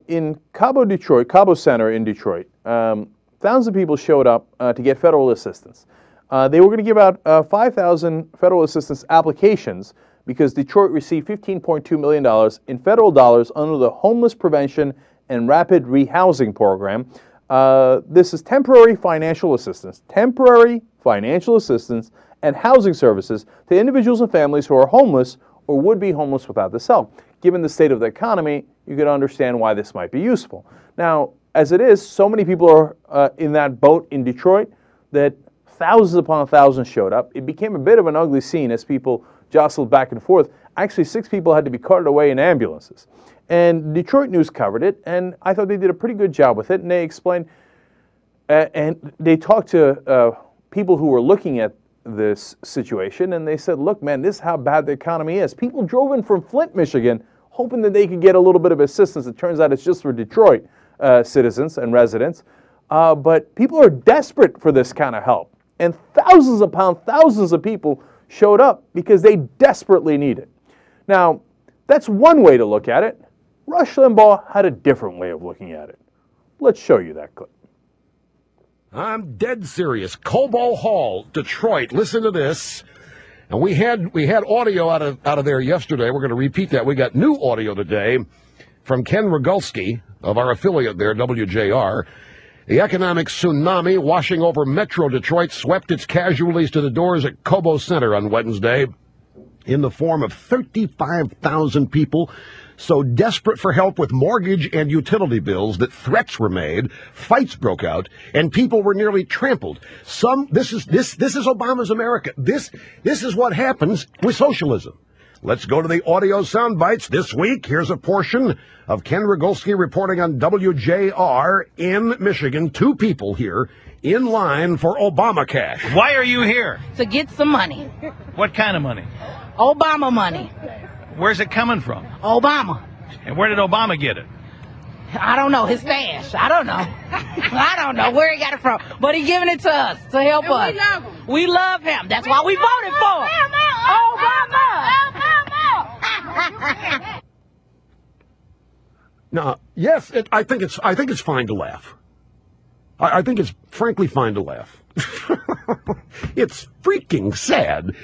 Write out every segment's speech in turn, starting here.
In Cabo Center in Detroit, thousands of people showed up to get federal assistance. They were going to give out 5,000 federal assistance applications because Detroit received $15.2 million in federal dollars under the Homeless Prevention and Rapid Rehousing Program. This is temporary financial assistance and housing services to individuals and families who are homeless or would be homeless without this help. Given the state of the economy, you can understand why this might be useful. Now, as it is, so many people are in that boat in Detroit that thousands upon thousands showed up. It became a bit of an ugly scene as people jostled back and forth. Actually, 6 people had to be carted away in ambulances. And Detroit News covered it, and I thought they did a pretty good job with it. And they explained, and they talked to people who were looking at this situation, and they said, look, man, this is how bad the economy is. People drove in from Flint, Michigan, hoping that they could get a little bit of assistance. It turns out it's just for Detroit citizens and residents. But people are desperate for this kind of help. And thousands upon thousands of people showed up because they desperately need it. Now, that's one way to look at it. Rush Limbaugh had a different way of looking at it. Let's show you that clip. I'm dead serious. Cobo Hall, Detroit. Listen to this. And we had audio out of there yesterday. We're going to repeat that. We got new audio today from Ken Rogulski of our affiliate there, WJR. The economic tsunami washing over Metro Detroit swept its casualties to the doors at Cobo Center on Wednesday in the form of 35,000 people so desperate for help with mortgage and utility bills that threats were made, fights broke out, and people were nearly trampled. This is Obama's America. This is what happens with socialism. Let's go to the audio sound bites this week. Here's a portion of Ken Rogulski reporting on WJR in Michigan. 2 people here in line for Obama cash. Why are you here? To get some money. What kind of money? Obama money. Where's it coming from? Obama. And where did Obama get it? I don't know. His stash. I don't know. I don't know where he got it from. But he giving it to us to help us. We love him. We love him. That's why we voted for him. Obama. Now, yes, I think it's fine to laugh. I think it's frankly fine to laugh. It's freaking sad.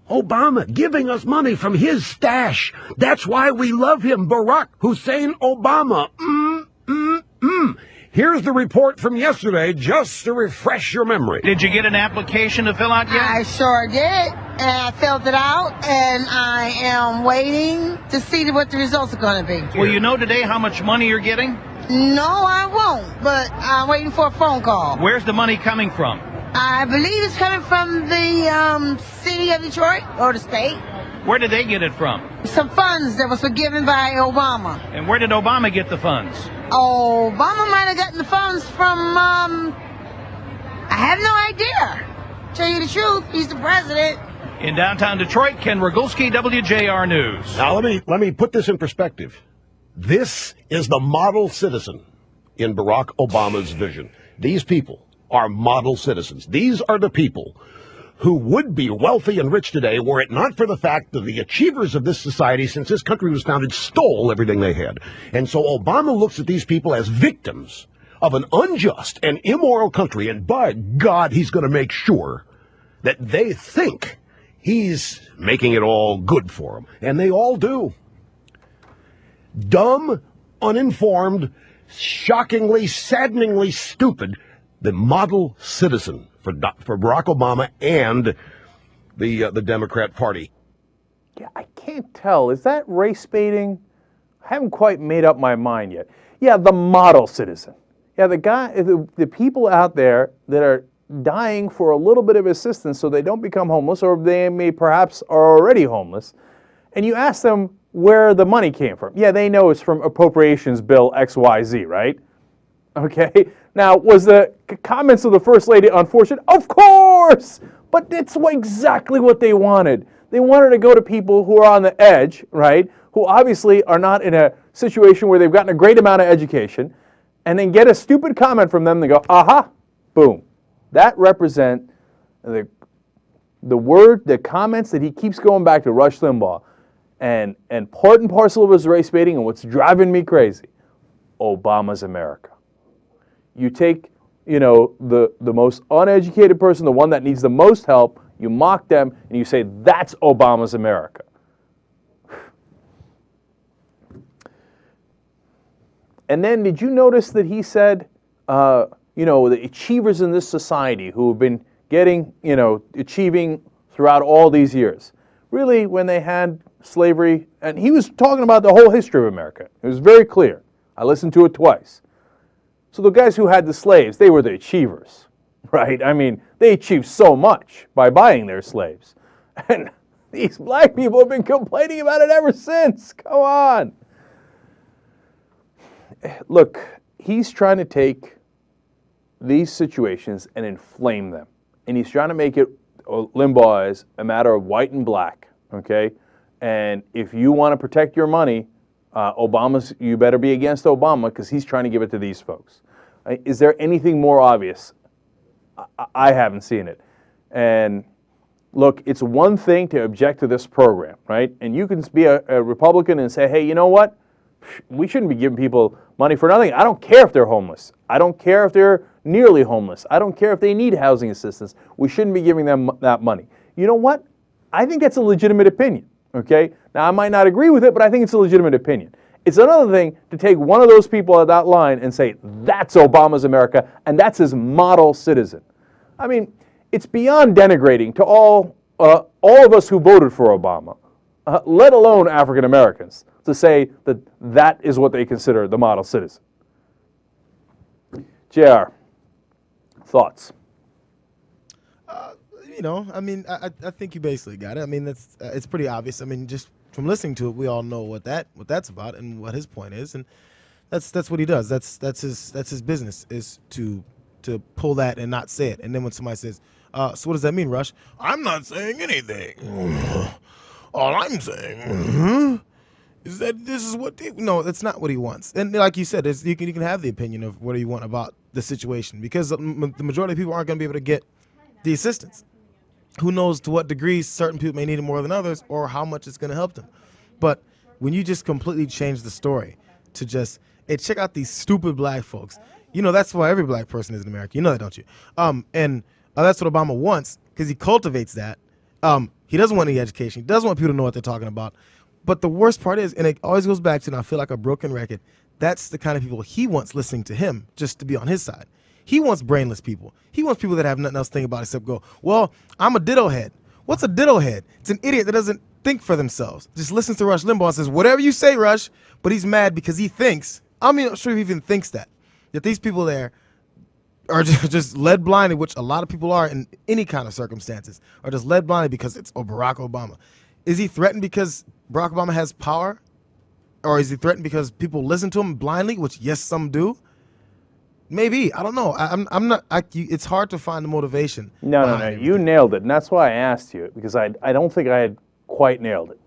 Obama giving us money from his stash. That's why we love him. Barack Hussein Obama. Here's the report from yesterday, just to refresh your memory. Did you get an application to fill out yet? I sure did, and I filled it out, and I am waiting to see what the results are going to be. Will you know today how much money you're getting? No, I won't, but I'm waiting for a phone call. Where's the money coming from? I believe it's coming from the city of Detroit, or the state. Where did they get it from? Some funds that was given by Obama. And where did Obama get the funds? Obama might have gotten the funds from, I have no idea. Tell you the truth, he's the president. In downtown Detroit, Ken Rogulski, WJR News. Now, let me put this in perspective. This is the model citizen in Barack Obama's vision. These people are model citizens. These are the people who would be wealthy and rich today were it not for the fact that the achievers of this society, since this country was founded, stole everything they had. And so Obama looks at these people as victims of an unjust and immoral country, and by God, he's going to make sure that they think he's making it all good for them. And they all do. Dumb, uninformed, shockingly, saddeningly stupid, the model citizen for Barack Obama and the Democrat Party. Yeah, I can't tell. Is that race baiting? I haven't quite made up my mind yet. Yeah, the model citizen. Yeah, the people out there that are dying for a little bit of assistance so they don't become homeless, or they may perhaps are already homeless, and you ask them where the money came from. Yeah, they know it's from Appropriations Bill XYZ, right? Okay. Now, was the comments of the First Lady unfortunate? Of course! But it's exactly what they wanted. They wanted to go to people who are on the edge, right, who obviously are not in a situation where they've gotten a great amount of education, and then get a stupid comment from them and go, aha, boom. That represent the comments that he keeps going back to, Rush Limbaugh. And part and parcel of his race baiting, and what's driving me crazy, Obama's America. You take, the most uneducated person, the one that needs the most help, you mock them, and you say, that's Obama's America. And then did you notice that he said, the achievers in this society who have been getting, achieving throughout all these years, really when they had slavery, and he was talking about the whole history of America. It was very clear. I listened to it twice. So the guys who had the slaves, they were the achievers, right? I mean, they achieved so much by buying their slaves. And these black people have been complaining about it ever since. Come on. Look, he's trying to take these situations and inflame them. And he's trying to make it, Limbaugh is, a matter of white and black, okay? And if you want to protect your money, you better be against Obama because he's trying to give it to these folks. Is there anything more obvious? I haven't seen it. And look, it's one thing to object to this program, right? And you can be a Republican and say, hey, you know what? We shouldn't be giving people money for nothing. I don't care if they're homeless. I don't care if they're nearly homeless. I don't care if they need housing assistance. We shouldn't be giving them that money. You know what? I think that's a legitimate opinion, okay? Now, I might not agree with it, but I think it's a legitimate opinion. It's another thing to take one of those people at that line and say, that's Obama's America, and that's his model citizen. I mean, it's beyond denigrating to all of us who voted for Obama, let alone African Americans, to say that that is what they consider the model citizen. JR, thoughts? I think you basically got it. I mean, it's pretty obvious. I mean, just from listening to it, we all know what that's about and what his point is, and that's what he does. That's his business, is to pull that and not say it. And then when somebody says, "So what does that mean, Rush?" I'm not saying anything. All I'm saying is that this is what no, that's not what he wants. And like you said, you can have the opinion of what you want about the situation, because the majority of people aren't going to be able to get the assistance. Who knows to what degree certain people may need it more than others, or how much it's going to help them. But when you just completely change the story to just, hey, check out these stupid black folks. That's why every black person is in America. You know that, don't you? And that's what Obama wants, because he cultivates that. He doesn't want any education. He doesn't want people to know what they're talking about. But the worst part is, and it always goes back to, and I feel like a broken record, that's the kind of people he wants listening to him, just to be on his side. He wants brainless people. He wants people that have nothing else to think about except go, well, I'm a ditto head. What's a ditto head? It's an idiot that doesn't think for themselves. Just listens to Rush Limbaugh and says, whatever you say, Rush, but he's mad because he thinks, I'm not sure if he even thinks that these people there are just led blindly, which a lot of people are in any kind of circumstances, are just led blindly because it's Barack Obama. Is he threatened because Barack Obama has power? Or is he threatened because people listen to him blindly, which, yes, some do? Maybe. I don't know. I'm not. It's hard to find the motivation. No. You nailed it, and that's why I asked you, because I don't think I had quite nailed it.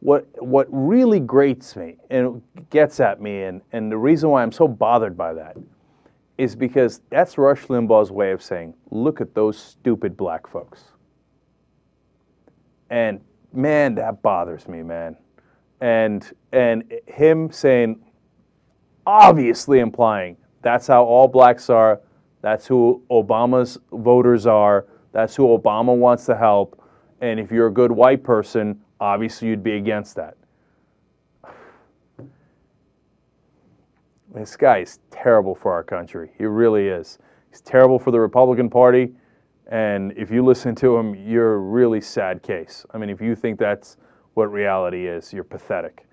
What really grates me and gets at me, and the reason why I'm so bothered by that, is because that's Rush Limbaugh's way of saying, look at those stupid black folks. And man, that bothers me, man. And him saying, obviously implying, that's how all blacks are. That's who Obama's voters are. That's who Obama wants to help. And if you're a good white person, obviously you'd be against that. This guy is terrible for our country. He really is. He's terrible for the Republican Party. And if you listen to him, you're a really sad case. I mean, if you think that's what reality is, you're pathetic.